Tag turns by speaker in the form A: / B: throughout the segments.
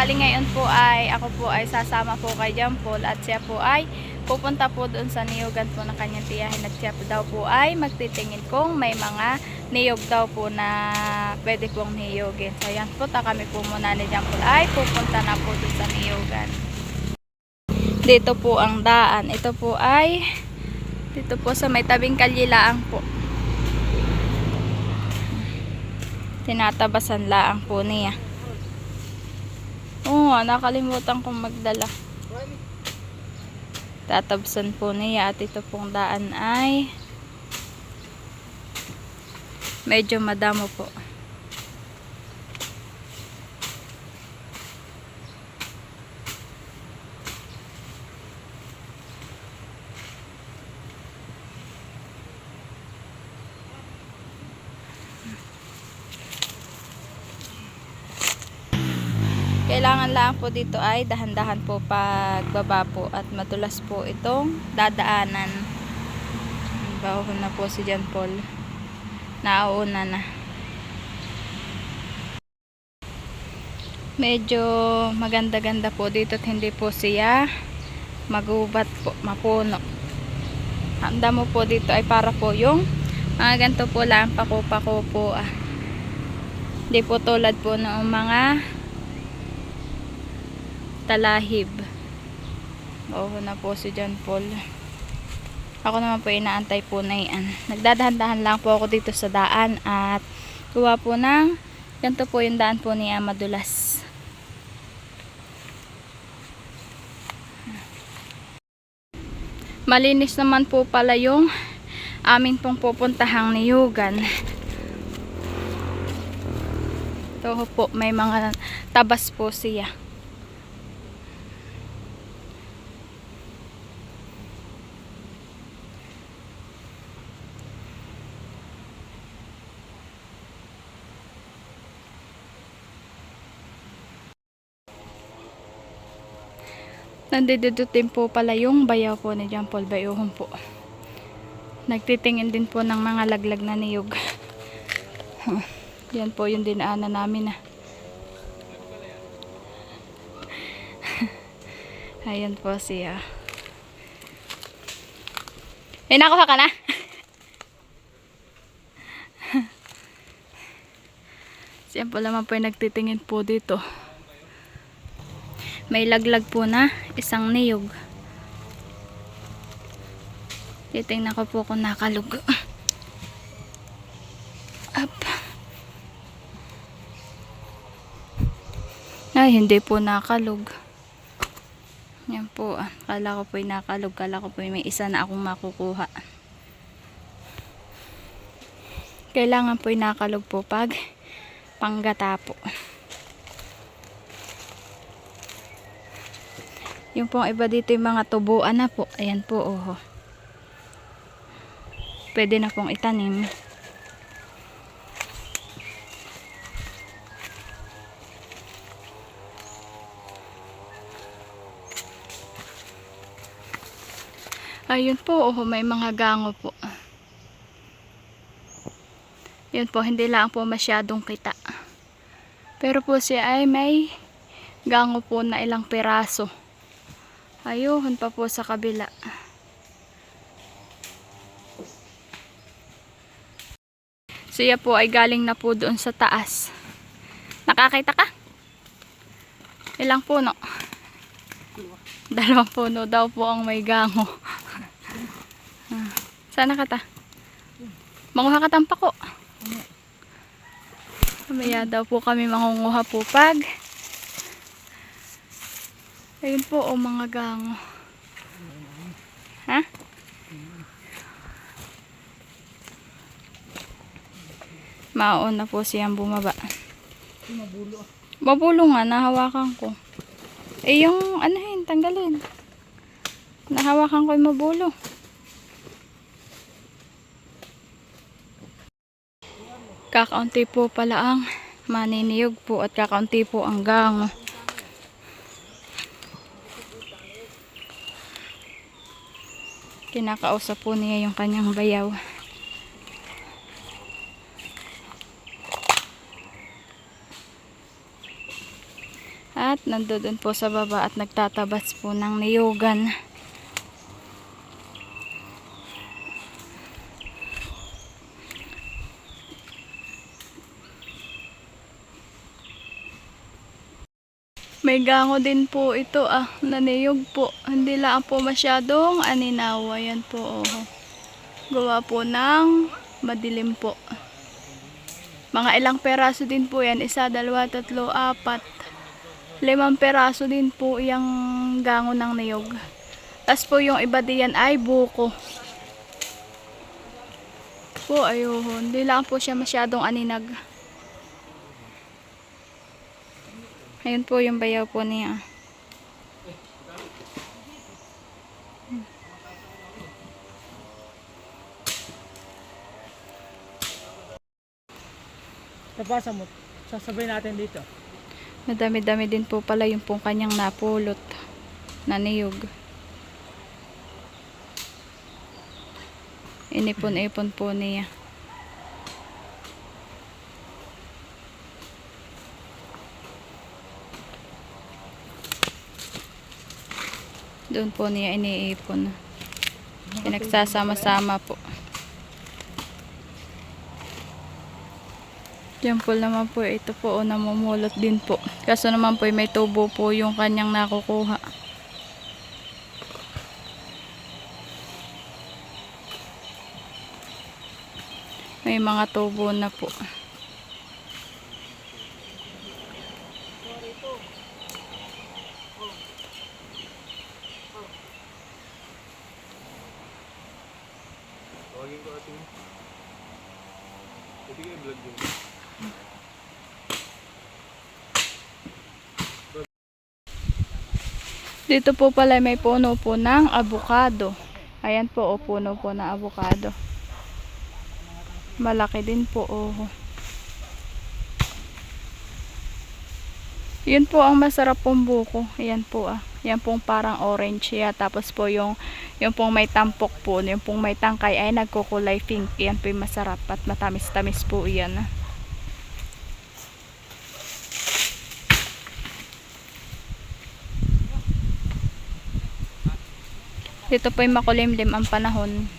A: bali ngayon po ay ako po ay sasama po kay John Paul at siya po ay pupunta po doon sa niyugan po ng kanyang tiyahin at siya po daw po ay magtitingin kung may mga niyog daw po na pwede pong niyogin. So yan po, kami po muna ni John Paul ay pupunta na po doon sa niyugan. Dito po ang daan. Ito po ay dito po sa may tabing kalyilaang po. Tinatabasan laang po niya. Oo, nakalimutan kong magdala. Tatabsan po niya at ito pong daan ay medyo madamo po. Kailangan lang po dito ay dahan-dahan po pagbaba po at madulas po itong dadaanan. Bawal na po si John Paul. Nauuna na. Medyo maganda-ganda po dito at hindi po siya magubat po, mapuno. Ang damo po dito ay para po yung mga ganito po lang pako-pako po. Hindi po tulad po ng mga talahib. Oo na po si John Paul. Ako naman po inaantay po na yan. Nagdadahan-dahan lang po ako dito sa daan at gawa po ng ganito po yung daan po niya madulas. Malinis naman po pala yung amin pong pupuntahang niyugan. Ito po may mga tabas po siya. Nandidudutin po pala yung bayaw po ni John Paul, bayuhon po. Nagtitingin din po ng mga laglag na niyog. Yan po yung dinaanan namin na. Ayan po siya. Nakuha ka na? Siya po naman po yung nagtitingin po dito. May laglag po na isang niyog. Titingnan ko po kung nakalug. Up. Ay, hindi po nakalug. Yan po. Kala ko po yung nakalug. Kala ko po yung may isa na akong makukuha. Kailangan po yung nakalug po pag panggata po. Yung pong iba dito yung mga tubuan na po. Ayan po, oh. Pwede na pong itanim. Ayun po, oh, may mga gango po. Yun po, hindi lang po masyadong kita. Pero po siya ay may gango po na ilang piraso. Ayun pa po sa kabila. Siya po ay galing na po doon sa taas. Nakakita ka? Ilang puno? Dalawang puno daw po ang may gango. Sana ka ta? Manguha ka tampako. Mamaya daw po kami mangunguha po pag ayun po, o mga gango. Ha? Mauna po siyang bumaba. Mabulo nga, nahawakan ko. Eh yung anahin, tanggalin. Nahawakan ko yung mabulo. Kakaunti po pala ang maniniyog po at kakaunti po ang gango. Kinakausap po niya yung kanyang bayaw. At Nandoon po sa baba at nagtatabas po ng niyugan. May gango din po ito na niyog po. Hindi lang po masyadong aninawa. Yan po gawa po ng madilim po. Mga ilang peraso din po yan. 1, 2, 3, 4, 5 peraso din po yung gango ng niyog. Tapos po yung iba diyan ay buko. Po ayun. Hindi lang po siya masyadong aninag. Ayun po yung bayaw po niya.
B: Napasa mo, sasabay natin dito.
A: Madami-dami din po pala yung pong kanyang napulot na niyog. Inipon-ipon po niya. Doon po niya iniipon. Pinagsasama-sama po. Diyan po naman po ito po namumulot din po. Kaso naman po may tubo po yung kanyang nakukuha. May mga tubo na po.
C: Tawagin ko atin. Pwede kayo vlog yun.
A: Dito po pala may puno po ng avocado. Ayan po puno po ng avocado. Malaki din po Yun po ang masarap pong buko. Ayan po Yan pong parang orange ya. Tapos po yung pong may tampok po, yung pong may tangkay ay nagkukulay pink. Yan po yung masarap at matamis-tamis po yan. Dito po yung makulimlim ang panahon.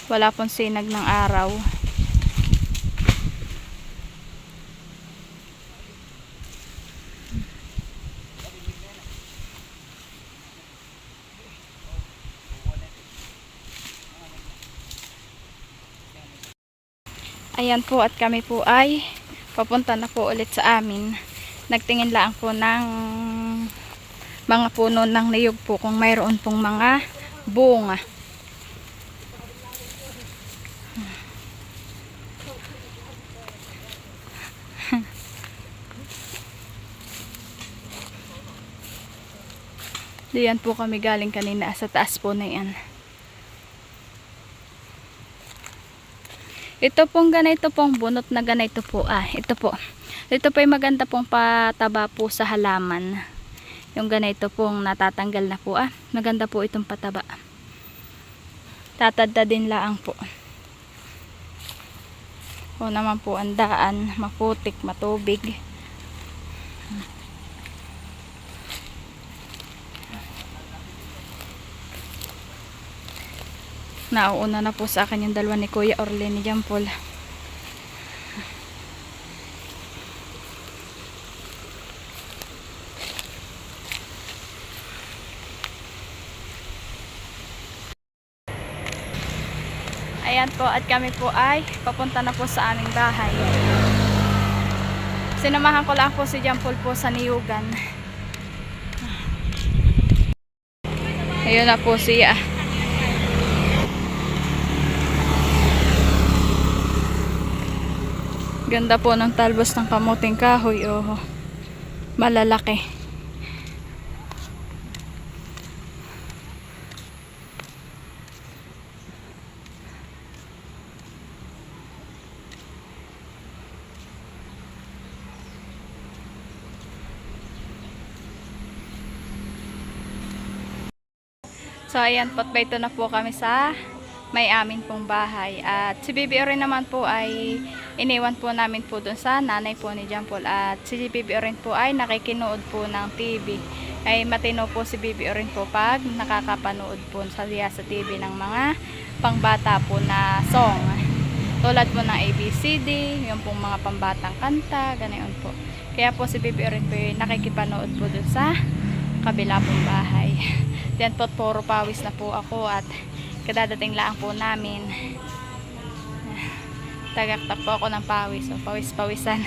A: Wala pong sinag ng araw. Ayan po at kami po ay papunta na po ulit sa amin. Nagtingin lang po ng mga puno ng niyog po kung mayroon pong mga bunga. Diyan po kami galing kanina sa taas po na yan. Ito pong ganito pong bunot na ganito po ito po. Ito po ay maganda pong pataba po sa halaman. Yung ganito pong natatanggal na po maganda po itong pataba. Tatadda din laang po. O naman po ang daan, maputik, matubig. Nauuna na po sa akin yung dalawa ni Kuya Orlen ni Jampol. Ayan po at kami po ay papunta na po sa aming bahay. Sinamahan ko lang po si Jampol po sa niyugan. Ayun na po siya. Ganda po ng talbos ng kamuting kahoy. Malalaki. So ayan po, ito na po kami sa may amin pong bahay. At si Bibi rin naman po ay iniwan po namin po doon sa nanay po ni John Paul. At si Bibi Orin po ay nakikinood po ng TV. Ay matino po si Bibi Orin po pag nakakapanood po sa TV ng mga pangbata po na song. Tulad po ng ABCD, yung pong mga pambatang kanta, ganoon po. Kaya po si Bibi Orin po ay nakikipanood po doon sa kabila pong bahay. Diyan po puro pawis na po ako at kadadating lang po namin. Tagaktak po ako ng pawis. So, pawis-pawisan.